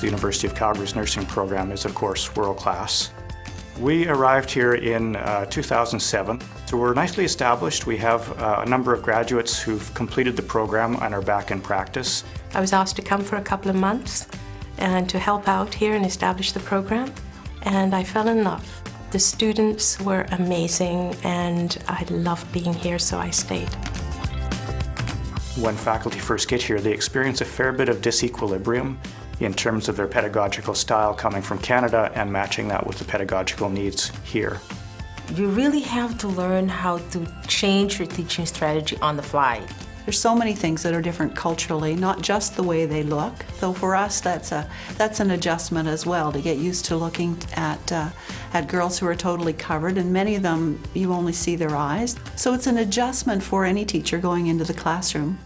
The University of Calgary's nursing program is, of course, world-class. We arrived here in 2007, so we're nicely established. We have a number of graduates who've completed the program and are back in practice. I was asked to come for a couple of months and to help out here and establish the program, and I fell in love. The students were amazing and I loved being here, so I stayed. When faculty first get here, they experience a fair bit of disequilibrium in terms of their pedagogical style coming from Canada and matching that with the pedagogical needs here. You really have to learn how to change your teaching strategy on the fly. There's so many things that are different culturally, not just the way they look. So for us, that's an adjustment as well, to get used to looking at girls who are totally covered, and many of them you only see their eyes. So it's an adjustment for any teacher going into the classroom.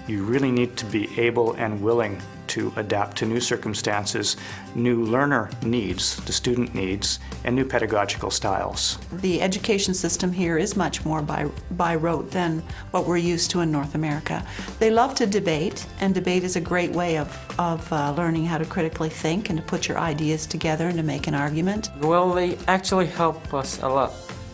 You really need to be able and willing to adapt to new circumstances, new learner needs, the student needs, and new pedagogical styles. The education system here is much more by rote than what we're used to in North America. They love to debate, and debate is a great way of learning how to critically think and to put your ideas together and to make an argument. Well, they actually help us a lot,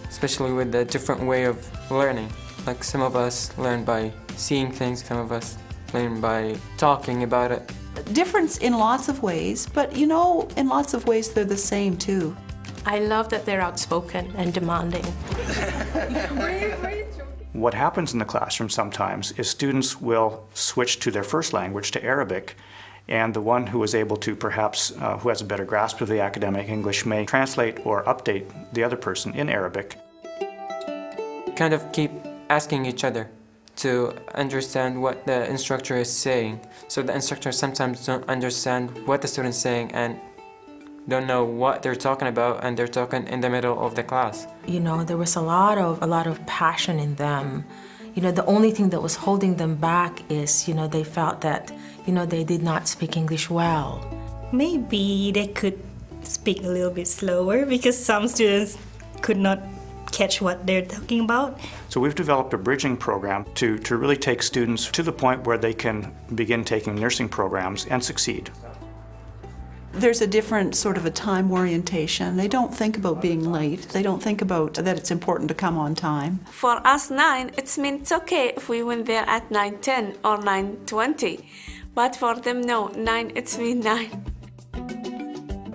especially with the different way of learning. Like some of us learn by seeing things, some of us learn by talking about it. Difference in lots of ways, but you know, in lots of ways they're the same too. I love that they're outspoken and demanding. What happens in the classroom sometimes is students will switch to their first language, to Arabic, and the one who is able to perhaps, who has a better grasp of the academic English may translate or update the other person in Arabic. Kind of keep asking each other to understand what the instructor is saying. So the instructor sometimes don't understand what the student's saying and don't know what they're talking about, and they're talking in the middle of the class. You know, there was a lot of passion in them. You know, the only thing that was holding them back is, you know, they felt that, you know, they did not speak English well. Maybe they could speak a little bit slower because some students could not catch what they're talking about. So we've developed a bridging program to really take students to the point where they can begin taking nursing programs and succeed. There's a different sort of a time orientation. They don't think about being late. They don't think about that it's important to come on time. For us 9, it means it's okay if we went there at 9:10 or 9:20. But for them, no, 9, it's mean 9.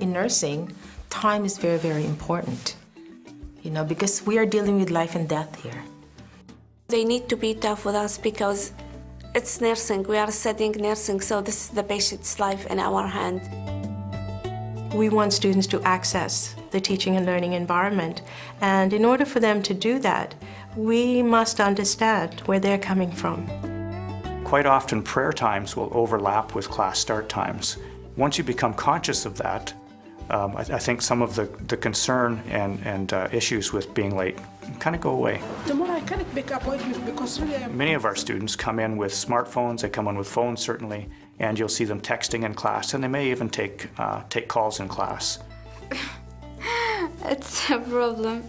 In nursing, time is very, very important. You know, because we are dealing with life and death here. They need to be tough with us because it's nursing. We are studying nursing, so this is the patient's life in our hand. We want students to access the teaching and learning environment, and in order for them to do that, we must understand where they're coming from. Quite often, prayer times will overlap with class start times. Once you become conscious of that, I think some of the concern and issues with being late kind of go away. Tomorrow I can't make appointments because really Many of our students come in with smartphones, they come in with phones certainly, and you'll see them texting in class, and they may even take calls in class. It's a problem,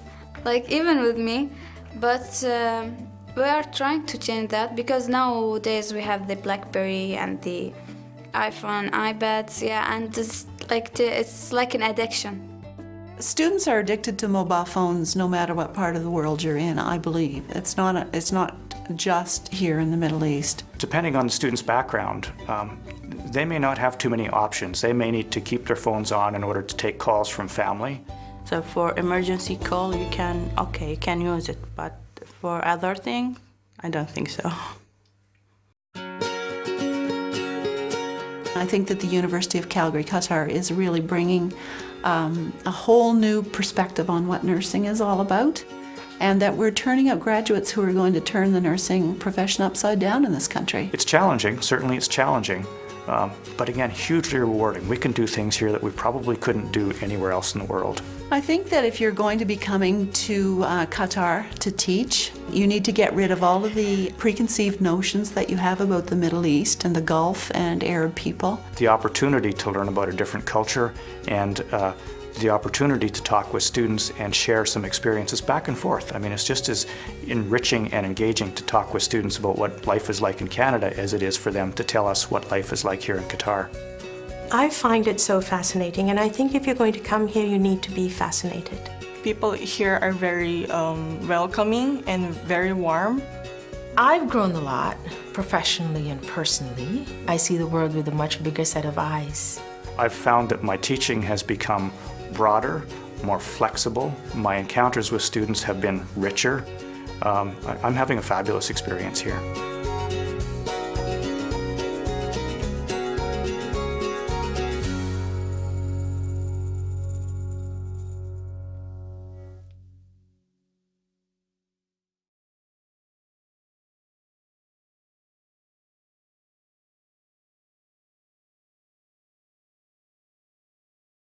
like even with me, but we are trying to change that because nowadays we have the BlackBerry and the iPhone, iPads, yeah, and it's like an addiction. Students are addicted to mobile phones no matter what part of the world you're in, I believe. It's not just here in the Middle East. Depending on the student's background, they may not have too many options. They may need to keep their phones on in order to take calls from family. So for emergency call, you can use it, but for other things, I don't think so. I think that the University of Calgary, Qatar is really bringing a whole new perspective on what nursing is all about, and that we're turning out graduates who are going to turn the nursing profession upside down in this country. It's challenging, certainly it's challenging, but again, hugely rewarding. We can do things here that we probably couldn't do anywhere else in the world. I think that if you're going to be coming to Qatar to teach, you need to get rid of all of the preconceived notions that you have about the Middle East and the Gulf and Arab people. The opportunity to learn about a different culture and the opportunity to talk with students and share some experiences back and forth. I mean, it's just as enriching and engaging to talk with students about what life is like in Canada as it is for them to tell us what life is like here in Qatar. I find it so fascinating, and I think if you're going to come here, you need to be fascinated. People here are very welcoming and very warm. I've grown a lot, professionally and personally. I see the world with a much bigger set of eyes. I've found that my teaching has become broader, more flexible. My encounters with students have been richer. I'm having a fabulous experience here.